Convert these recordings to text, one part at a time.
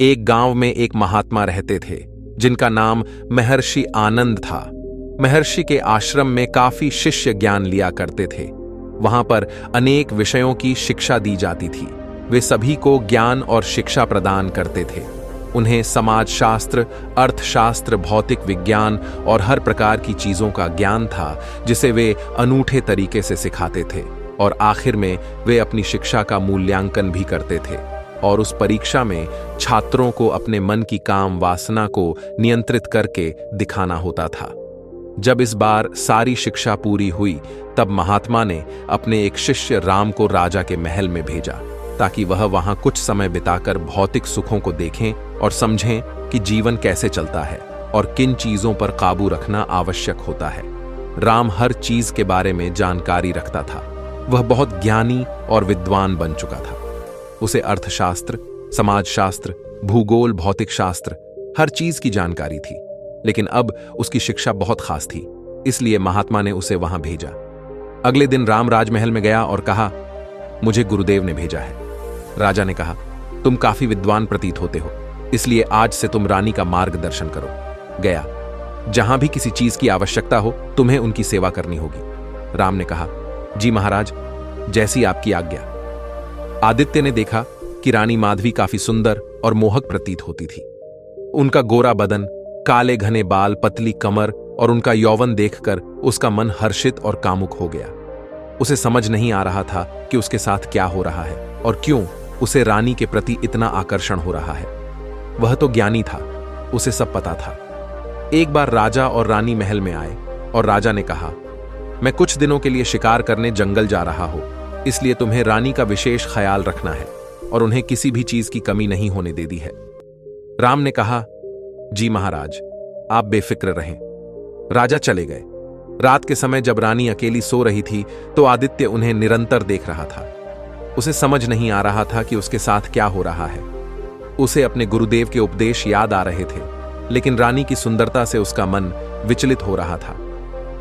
एक गांव में एक महात्मा रहते थे जिनका नाम महर्षि आनंद था। महर्षि के आश्रम में काफी शिष्य ज्ञान लिया करते थे। वहां पर अनेक विषयों की शिक्षा दी जाती थी। वे सभी को ज्ञान और शिक्षा प्रदान करते थे। उन्हें समाजशास्त्र, अर्थशास्त्र, भौतिक विज्ञान और हर प्रकार की चीजों का ज्ञान था जिसे वे अनूठे तरीके से सिखाते थे। और आखिर में वे अपनी शिक्षा का मूल्यांकन भी करते थे और उस परीक्षा में छात्रों को अपने मन की काम वासना को नियंत्रित करके दिखाना होता था। जब इस बार सारी शिक्षा पूरी हुई तब महात्मा ने अपने एक शिष्य राम को राजा के महल में भेजा ताकि वह वहां कुछ समय बिताकर भौतिक सुखों को देखें और समझें कि जीवन कैसे चलता है और किन चीजों पर काबू रखना आवश्यक होता है। राम हर चीज के बारे में जानकारी रखता था। वह बहुत ज्ञानी और विद्वान बन चुका था। उसे अर्थशास्त्र, समाजशास्त्र, भूगोल, भौतिक शास्त्र हर चीज की जानकारी थी। लेकिन अब उसकी शिक्षा बहुत खास थी, इसलिए महात्मा ने उसे वहां भेजा। अगले दिन राम राजमहल में गया और कहा, मुझे गुरुदेव ने भेजा है। राजा ने कहा, तुम काफी विद्वान प्रतीत होते हो, इसलिए आज से तुम रानी का मार्गदर्शन करो। गया, जहां भी किसी चीज की आवश्यकता हो तुम्हें उनकी सेवा करनी होगी। राम ने कहा, जी महाराज, जैसी आपकी आज्ञा। आदित्य ने देखा कि रानी माधवी काफी सुंदर और मोहक प्रतीत होती थी। उनका गोरा बदन, काले घने बाल, पतली कमर और उनका यौवन देखकर उसका मन हर्षित और कामुक हो गया। उसे समझ नहीं आ रहा था कि उसके साथ क्या हो रहा है और क्यों उसे रानी के प्रति इतना आकर्षण हो रहा है। वह तो ज्ञानी था, उसे सब पता था। एक बार राजा और रानी महल में आए और राजा ने कहा, मैं कुछ दिनों के लिए शिकार करने जंगल जा रहा हूं, इसलिए तुम्हें रानी का विशेष ख्याल रखना है और उन्हें किसी भी चीज की कमी नहीं होने दे दी है। राम ने कहा, जी महाराज, आप बेफिक्र रहें। राजा चले गए। रात के समय जब रानी अकेली सो रही थी तो आदित्य उन्हें निरंतर देख रहा था। उसे समझ नहीं आ रहा था कि उसके साथ क्या हो रहा है। उसे अपने गुरुदेव के उपदेश याद आ रहे थे, लेकिन रानी की सुंदरता से उसका मन विचलित हो रहा था।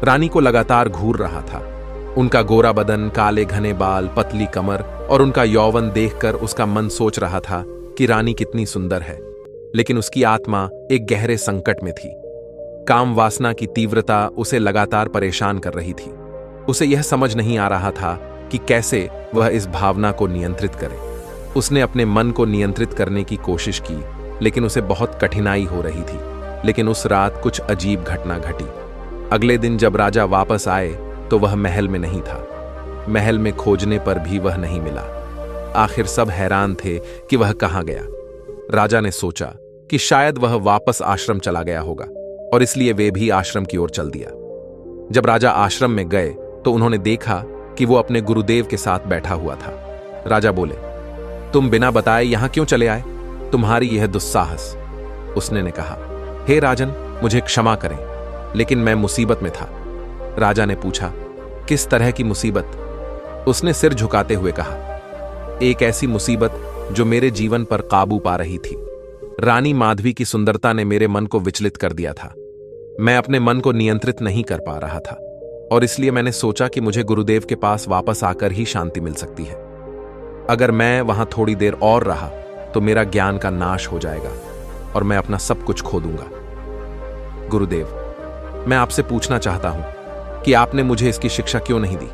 रानी को लगातार घूर रहा था। उनका गोरा बदन, काले घने बाल, पतली कमर और उनका यौवन देखकर उसका मन सोच रहा था कि रानी कितनी सुंदर है, लेकिन उसकी आत्मा एक गहरे संकट में थी। काम वासना की तीव्रता उसे लगातार परेशान कर रही थी। उसे यह समझ नहीं आ रहा था कि कैसे वह इस भावना को नियंत्रित करे। उसने अपने मन को नियंत्रित करने की कोशिश की, लेकिन उसे बहुत कठिनाई हो रही थी। लेकिन उस रात कुछ अजीब घटना घटी। अगले दिन जब राजा वापस आए तो वह महल में नहीं था। महल में खोजने पर भी वह नहीं मिला। आखिर सब हैरान थे कि वह कहां गया। राजा ने सोचा कि शायद वह वापस आश्रम चला गया होगा और इसलिए वे भी आश्रम की ओर चल दिया। जब राजा आश्रम में गए तो उन्होंने देखा कि वो अपने गुरुदेव के साथ बैठा हुआ था। राजा बोले, तुम बिना बताए यहां क्यों चले आए? तुम्हारी यह दुस्साहस। उसने ने कहा, हे राजन, मुझे क्षमा करें, लेकिन मैं मुसीबत में था। राजा ने पूछा, किस तरह की मुसीबत? उसने सिर झुकाते हुए कहा, एक ऐसी मुसीबत जो मेरे जीवन पर काबू पा रही थी। रानी माधवी की सुंदरता ने मेरे मन को विचलित कर दिया था। मैं अपने मन को नियंत्रित नहीं कर पा रहा था और इसलिए मैंने सोचा कि मुझे गुरुदेव के पास वापस आकर ही शांति मिल सकती है। अगर मैं वहां थोड़ी देर और रहा तो मेरा ज्ञान का नाश हो जाएगा और मैं अपना सब कुछ खो दूंगा। गुरुदेव, मैं आपसे पूछना चाहता हूं कि आपने मुझे इसकी शिक्षा क्यों नहीं दी?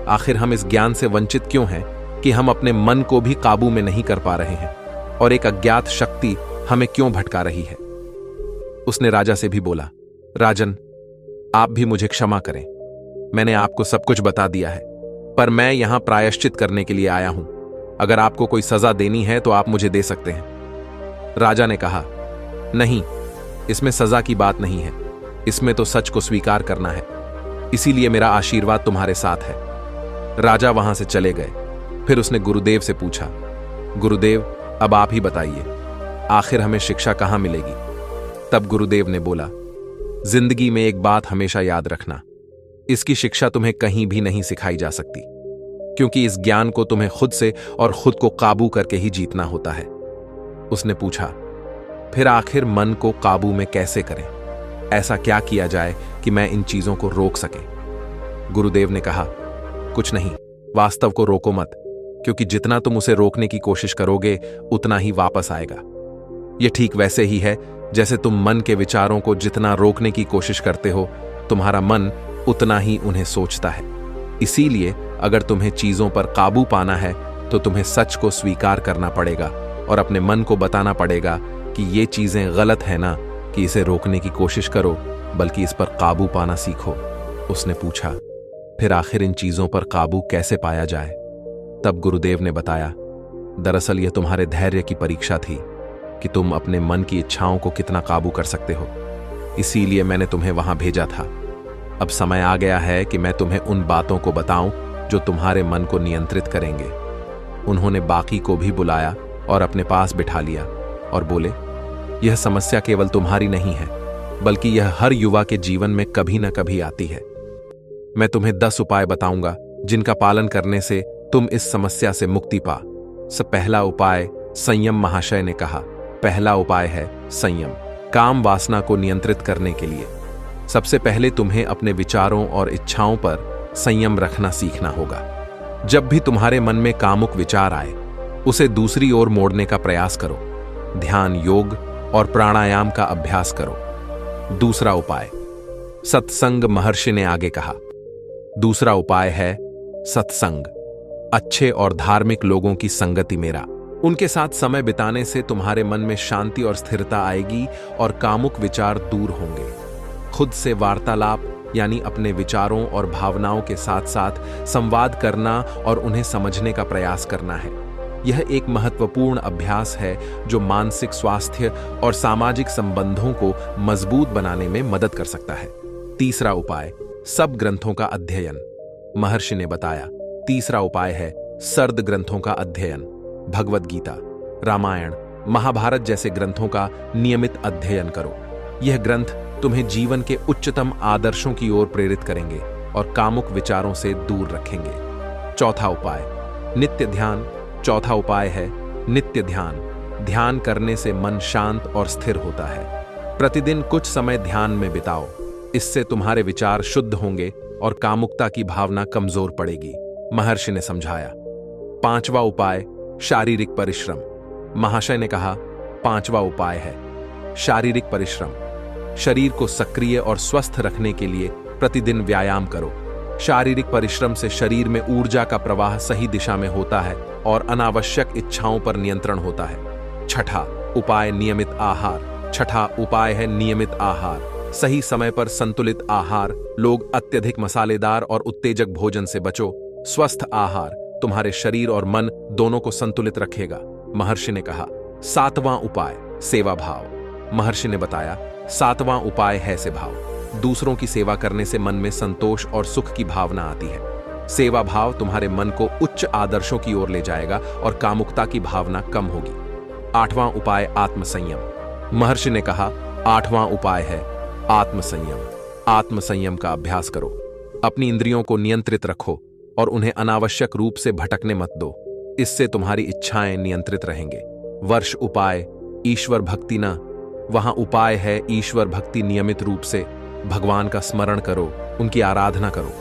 आखिर हम इस ज्ञान से वंचित क्यों हैं कि हम अपने मन को भी काबू में नहीं कर पा रहे हैं और एक अज्ञात शक्ति हमें क्यों भटका रही है? उसने राजा से भी बोला, राजन, आप भी मुझे क्षमा करें। मैंने आपको सब कुछ बता दिया है, पर मैं यहां प्रायश्चित करने के लिए आया हूं। अगर आपको कोई सजा देनी है तो आप मुझे दे सकते हैं। राजा ने कहा, नहीं, इसमें सजा की बात नहीं है, इसमें तो सच को स्वीकार करना है, इसीलिए मेरा आशीर्वाद तुम्हारे साथ है। राजा वहां से चले गए। फिर उसने गुरुदेव से पूछा, गुरुदेव, अब आप ही बताइए, आखिर हमें शिक्षा कहां मिलेगी? तब गुरुदेव ने बोला, जिंदगी में एक बात हमेशा याद रखना, इसकी शिक्षा तुम्हें कहीं भी नहीं सिखाई जा सकती, क्योंकि इस ज्ञान को तुम्हें खुद से और खुद को काबू करके ही जीतना होता है। उसने पूछा, फिर आखिर मन को काबू में कैसे करें? ऐसा क्या किया जाए कि मैं इन चीजों को रोक सके? गुरुदेव ने कहा, कुछ नहीं, वास्तव को रोको मत, क्योंकि जितना तुम उसे रोकने की कोशिश करोगे उतना ही वापस आएगा। ये ठीक वैसे ही है जैसे तुम मन के विचारों को जितना रोकने की कोशिश करते हो, तुम्हारा मन उतना ही उन्हें सोचता है। इसीलिए अगर तुम्हें चीजों पर काबू पाना है तो तुम्हें सच को स्वीकार करना पड़ेगा और अपने मन को बताना पड़ेगा कि ये चीजें गलत है ना, कि इसे रोकने की कोशिश करो, बल्कि इस पर काबू पाना सीखो। उसने पूछा, फिर आखिर इन चीजों पर काबू कैसे पाया जाए? तब गुरुदेव ने बताया, दरअसल यह तुम्हारे धैर्य की परीक्षा थी कि तुम अपने मन की इच्छाओं को कितना काबू कर सकते हो। इसीलिए मैंने तुम्हें वहां भेजा था। अब समय आ गया है कि मैं तुम्हें उन बातों को बताऊं जो तुम्हारे मन को नियंत्रित करेंगे। उन्होंने बाकी को भी बुलाया और अपने पास बिठा लिया और बोले, यह समस्या केवल तुम्हारी नहीं है, बल्कि यह हर युवा के जीवन में कभी न कभी आती है। मैं तुम्हें 10 उपाय बताऊंगा जिनका पालन करने से तुम इस समस्या से मुक्ति पा। पहला उपाय संयम। महाशय ने कहा, पहला उपाय है संयम। काम वासना को नियंत्रित करने के लिए सबसे पहले तुम्हें अपने विचारों और इच्छाओं पर संयम रखना सीखना होगा। जब भी तुम्हारे मन में कामुक विचार आए, उसे दूसरी ओर मोड़ने का प्रयास करो। ध्यान, योग और प्राणायाम का अभ्यास करो। दूसरा उपाय सत्संग। महर्षि ने आगे कहा, दूसरा उपाय है सत्संग। अच्छे और धार्मिक लोगों की संगति मेरा। उनके साथ समय बिताने से तुम्हारे मन में शांति और स्थिरता आएगी और कामुक विचार दूर होंगे। खुद से वार्तालाप यानी अपने विचारों और भावनाओं के साथ साथ संवाद करना और उन्हें समझने का प्रयास करना है। यह एक महत्वपूर्ण अभ्यास है जो मानसिक स्वास्थ्य और सामाजिक संबंधों को मजबूत बनाने में मदद कर सकता है। तीसरा उपाय सब ग्रंथों का अध्ययन। महर्षि ने बताया, तीसरा उपाय है सर्द ग्रंथों का अध्ययन। भगवद गीता, रामायण, महाभारत जैसे ग्रंथों का नियमित अध्ययन करो। यह ग्रंथ तुम्हें जीवन के उच्चतम आदर्शों की ओर प्रेरित करेंगे और कामुक विचारों से दूर रखेंगे। चौथा उपाय नित्य ध्यान। चौथा उपाय है नित्य ध्यान। ध्यान करने से मन शांत और स्थिर होता है। प्रतिदिन कुछ समय ध्यान में बिताओ। इससे तुम्हारे विचार शुद्ध होंगे और कामुकता की भावना कमजोर पड़ेगी। महर्षि ने समझाया। पांचवा उपाय शारीरिक परिश्रम। महाशय ने कहा, पांचवा उपाय है शारीरिक परिश्रम। शरीर को सक्रिय और स्वस्थ रखने के लिए प्रतिदिन व्यायाम करो। शारीरिक परिश्रम से शरीर में ऊर्जा का प्रवाह सही दिशा में होता है और अनावश्यक इच्छाओं पर नियंत्रण होता है। छठा उपाय नियमित आहार। छठा उपाय है नियमित आहार। सही समय पर संतुलित आहार। लोग अत्यधिक मसालेदार और उत्तेजक भोजन से बचो। स्वस्थ आहार तुम्हारे शरीर और मन दोनों को संतुलित रखेगा। महर्षि ने कहा, सातवां उपाय सेवा भाव। महर्षि ने बताया, सातवां उपाय है सेवा भाव। दूसरों की सेवा करने से मन में संतोष और सुख की भावना आती है। सेवा भाव तुम्हारे मन को उच्च आदर्शों की ओर ले जाएगा और कामुकता की भावना कम होगी। आठवां उपाय आत्मसंयम। महर्षि ने कहा, आठवां उपाय है आत्मसंयम। आत्मसंयम का अभ्यास करो। अपनी इंद्रियों को नियंत्रित रखो और उन्हें अनावश्यक रूप से भटकने मत दो। इससे तुम्हारी इच्छाएं नियंत्रित रहेंगे। वर्ष उपाय ईश्वर भक्ति न। वहां उपाय है ईश्वर भक्ति। नियमित रूप से भगवान का स्मरण करो, उनकी आराधना करो।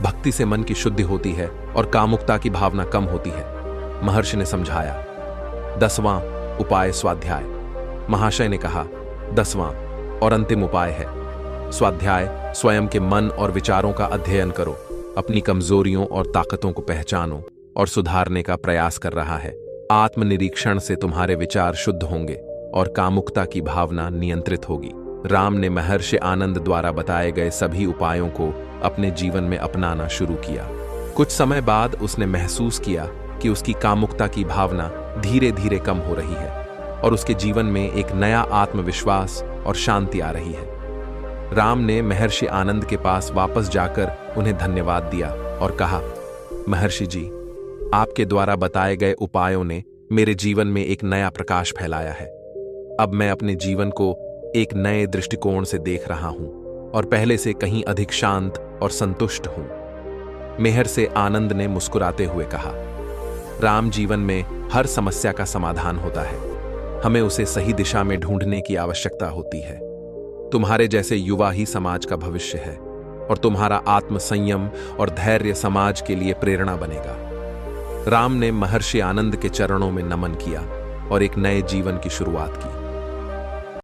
भक्ति से मन की शुद्धि होती है और कामुकता की भावना कम होती है। महर्षि ने समझाया। 10वां उपाय स्वाध्याय। महाशय ने कहा, 10वां और अंतिम उपाय है स्वाध्याय। स्वयं के मन और विचारों का अध्ययन करो। अपनी कमजोरियों और ताकतों को पहचानो और सुधारने का प्रयास कर रहा है। आत्मनिरीक्षण से तुम्हारे विचार शुद्ध होंगे और कामुकता की भावना नियंत्रित होगी। राम ने महर्षि आनंद द्वारा बताए गए सभी उपायों को अपने जीवन में अपनाना शुरू किया। कुछ समय बाद उसने महसूस किया कि उसकी कामुकता की भावना धीरे धीरे कम हो रही है और उसके जीवन में एक नया आत्मविश्वास और शांति आ रही है। राम ने महर्षि आनंद के पास वापस जाकर उन्हें धन्यवाद दिया और कहा, महर्षि जी, आपके द्वारा बताए गए उपायों ने मेरे जीवन में एक नया प्रकाश फैलाया है। अब मैं अपने जीवन को एक नए दृष्टिकोण से देख रहा हूं और पहले से कहीं अधिक शांत और संतुष्ट हूं। मेहर से आनंद ने मुस्कुराते हुए कहा, राम, जीवन में हर समस्या का समाधान होता है। हमें उसे सही दिशा में ढूंढने की आवश्यकता होती है। तुम्हारे जैसे युवा ही समाज का भविष्य है और तुम्हारा आत्मसंयम और धैर्य समाज के लिए प्रेरणा बनेगा। राम ने महर्षि आनंद के चरणों में नमन किया और एक नए जीवन की शुरुआत की।